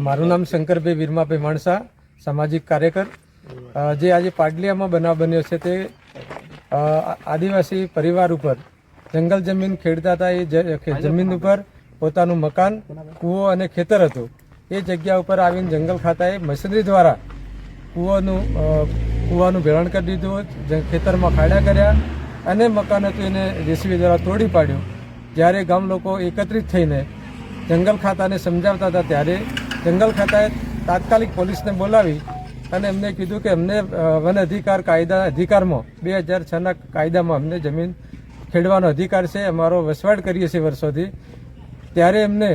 મારું નામ શંકરભાઈ વીરમાભાઈ માણસા, સામાજિક કાર્યકર. જે આજે પાડલિયામાં બનાવ બન્યો છે તે આદિવાસી પરિવાર ઉપર જંગલ જમીન ખેડતા હતા. એ જમીન ઉપર પોતાનું મકાન, કૂવો અને ખેતર હતું. એ જગ્યા ઉપર આવીને જંગલ ખાતાએ મશીનરી દ્વારા કૂવાનું ભેળણ કરી દીધું, ખેતરમાં ખાડા કર્યા અને મકાન હતું એને જેસીબી દ્વારા તોડી પાડ્યું. જ્યારે ગામ લોકો એકત્રિત થઈને જંગલ ખાતાને સમજાવતા હતા ત્યારે જંગલ ખાતાએ તાત્કાલિક પોલીસને બોલાવી અને એમને કીધું કે અમને વન અધિકાર કાયદા અધિકારમાં 2006ના કાયદામાં અમને જમીન ખેડવાનો અધિકાર છે, અમારો વસવાટ કરીએ છીએ વર્ષોથી. ત્યારે એમને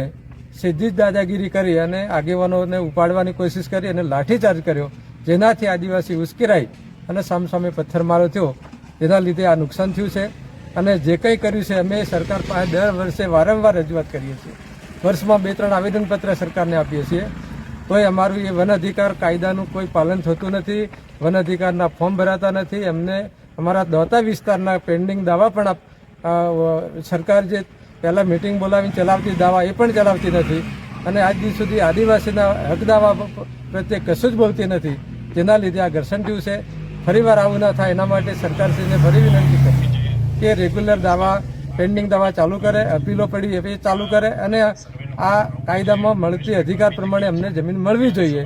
સીધી જ દાદાગીરી કરી અને આગેવાનોને ઉપાડવાની કોશિશ કરી અને લાઠીચાર્જ કર્યો, જેનાથી આદિવાસી ઉશ્કેરાઈ અને સામસામે પથ્થરમારો થયો. જેના લીધે આ નુકસાન થયું છે. અને જે કંઈ કર્યું છે અમે સરકાર પાસે દર વર્ષે વારંવાર રજૂઆત કરીએ છીએ. વર્ષમાં 2-3 આવેદનપત્ર સરકારને આપીએ છીએ, તોય અમારું એ વન અધિકાર કાયદાનું કોઈ પાલન થતું નથી. વન અધિકારના ફોર્મ ભરાતા નથી. એમને અમારા દોતા વિસ્તારના પેન્ડિંગ દાવા પણ સરકાર જે પહેલાં મિટિંગ બોલાવીને ચલાવતી દાવા એ પણ ચલાવતી નથી. અને આજ દિવસ સુધી આદિવાસીના હક દાવા પ્રત્યે કશું જ બોલતી નથી. જેના લીધે આ ઘર્ષણ થયું છે. ફરીવાર આવું ના થાય એના માટે સરકારશ્રીને ફરી વિનંતી કરી કે રેગ્યુલર દાવા, પેન્ડિંગ દાવા ચાલુ કરે, અપીલો પડી એ ચાલુ કરે અને આ કાયદામાં મળતી અધિકાર પ્રમાણે અમને જમીન મળવી જોઈએ,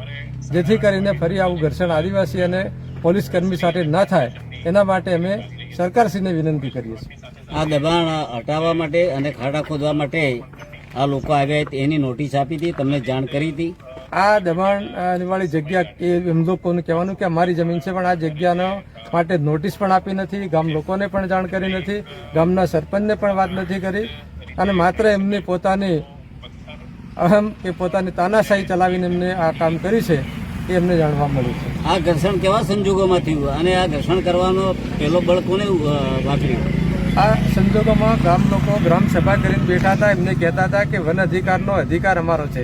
જેથી કરીને ફરી આવું ઘર્ષણ આદિવાસી અને પોલીસ કર્મી સાથે ના થાય. એના માટે અમે સરકારશ્રીને વિનંતી કરીએ છીએ. આ દબાણ હટાવવા માટે અને ખાડા ખોદવા માટે આ લોકો આવ્યા એની નોટિસ આપી હતી, તમને જાણ કરી હતી? આ દબાણવાળી જગ્યા એ એમ લોકોનું કહેવાનું કે અમારી જમીન છે, પણ આ જગ્યાનો માટે નોટિસ પણ આપી નથી, ગામ લોકોને પણ જાણ કરી નથી, ગામના સરપંચને પણ વાત નથી કરી અને માત્ર એમની પોતાની અહમ કે પોતાની તાનાશાહી ચલાવીને એમને આ કામ કર્યું છે એ એમને જાણવા મળ્યું છે. આ ઘર્ષણ કેવા સંજોગોમાં થયું અને આ ઘર્ષણ કરવાનો પહેલો બળ કોને વાપર્યું? આ સંજોગોમાં ગામ લોકો ગ્રામ સભા કરીને બેઠા હતા. એમને કહેતા હતા કે વન અધિકારનો અધિકાર અમારો છે,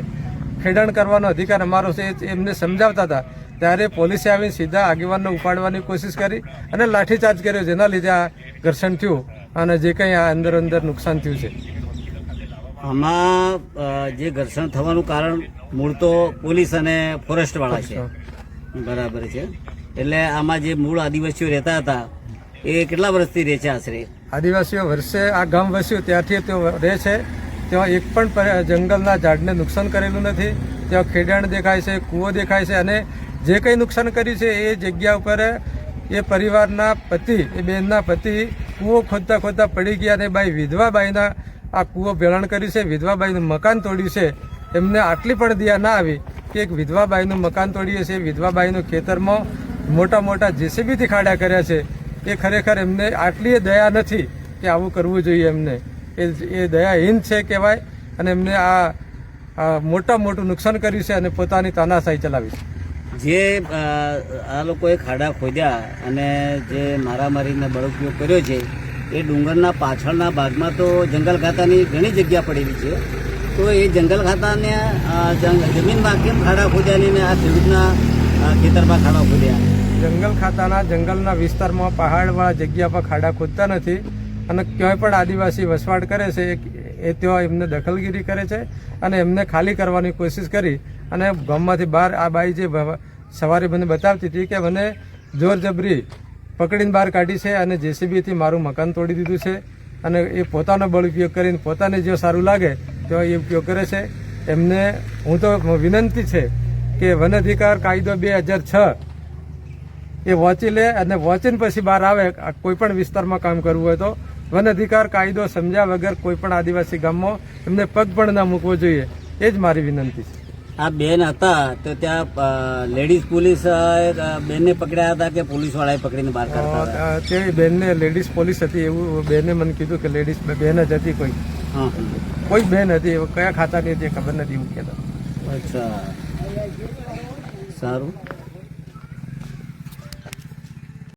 ખેડાણ કરવાનો અધિકાર અમારો છે, એમને સમજાવતા હતા. ત્યારે પોલીસે આવીને સીધા આગેવાનને ઉપાડવાની કોશિશ કરી અને લાઠીચાર્જ કર્યો, જેના લીધે આ ઘર્ષણ થયું અને જે કંઈ આ અંદર નુકસાન થયું છે. આમાં જે ઘર્ષણ થવાનું કારણ મૂળ તો પોલીસ અને ફોરેસ્ટ વાળા છે, બરાબર છે? એટલે આમાં જે મૂળ આદિવાસીઓ રહેતા હતા એ કેટલા વર્ષથી રહે છે? આશરે આદિવાસીઓ વર્ષે આ ગામ વસ્યું ત્યારથી તેઓ રહે છે. ત્યાં એક પણ જંગલના ઝાડને નુકસાન કરેલું નથી. ત્યાં ખેડાણ દેખાય છે, કૂવો દેખાય છે અને જે કંઈ નુકસાન કર્યું છે એ જગ્યા ઉપર એ પરિવારના પતિ, એ બહેનના પતિ કૂવો ખોદતા ખોદતા પડી ગયા અને બાઈ વિધવાબાઈના આ કૂવો ભેળણ કર્યું છે, વિધવાબાઈનું મકાન તોડ્યું છે. એમને આટલી પણ દયા ના આવી કે એક વિધવાબાઈનું મકાન તોડીએ છે, વિધવાબાઈનું ખેતરમાં મોટા મોટા જેસીબીથી ખાડા કર્યા છે. એ ખરેખર એમને આટલી દયા નથી કે આવું કરવું જોઈએ. એમને એ દયાહીન છે કહેવાય અને એમને આ મોટું નુકસાન કર્યું છે અને પોતાની તાનાશાહી ચલાવી છે. જે આ લોકોએ ખાડા ખોદ્યા અને જે મારામારીને બળઉપયોગ કર્યો છે એ ડુંગરના પાછળના ભાગમાં તો જંગલ ખાતાની ઘણી જગ્યા પડેલી છે. તો એ જંગલ ખાતાને જમીનમાં કેમ ખાડા ખોદ્યા નહીં ને આ ખેડૂતના ખેતરમાં ખાડા ખોદ્યા? જંગલ ખાતાના જંગલના વિસ્તારમાં પહાડવાળા જગ્યા પર ખાડા ખોદતા નથી અને ક્યાંય પણ આદિવાસી વસવાટ કરે છે એ ત્યાં એમને દખલગીરી કરે છે અને એમને ખાલી કરવાની કોશિશ કરી અને ગામમાંથી બહાર આ બાઈ જે સવારે મને બતાવતી હતી કે મને જોર જબરી પકડીને બહાર કાઢી છે અને જેસીબીથી મારું મકાન તોડી દીધું છે અને એ પોતાનો બળ ઉપયોગ કરીને પોતાને જો સારું લાગે તો એ ઉપયોગ કરે છે. એમને હું તો વિનંતી છે કે વન અધિકાર કાયદો 2006 એ વાંચી લે અને વાંચીને પછી બહાર આવે. કોઈ પણ વિસ્તારમાં કામ કરવું હોય તો વન અધિકાર કાયદો સમજ્યા વગર કોઈ પણ આદિવાસી ગામમાં એમને પગ પણ ના મૂકવો જોઈએ, એ જ મારી વિનંતી છે. આ બેન હતા તો ત્યાં લેડીઝ પોલીસ બેનને પકડ્યા હતા કે પોલીસ વાળાએ પકડીને બહાર કાઢતા? તે બેનને લેડીઝ પોલીસ હતી એવું બેને મને કીધું કે લેડીઝ બેન જ હતી. કોઈ બેન હતી, કયા ખાતાની હતી ખબર નથી એવું કહેતા. અચ્છા, સારું.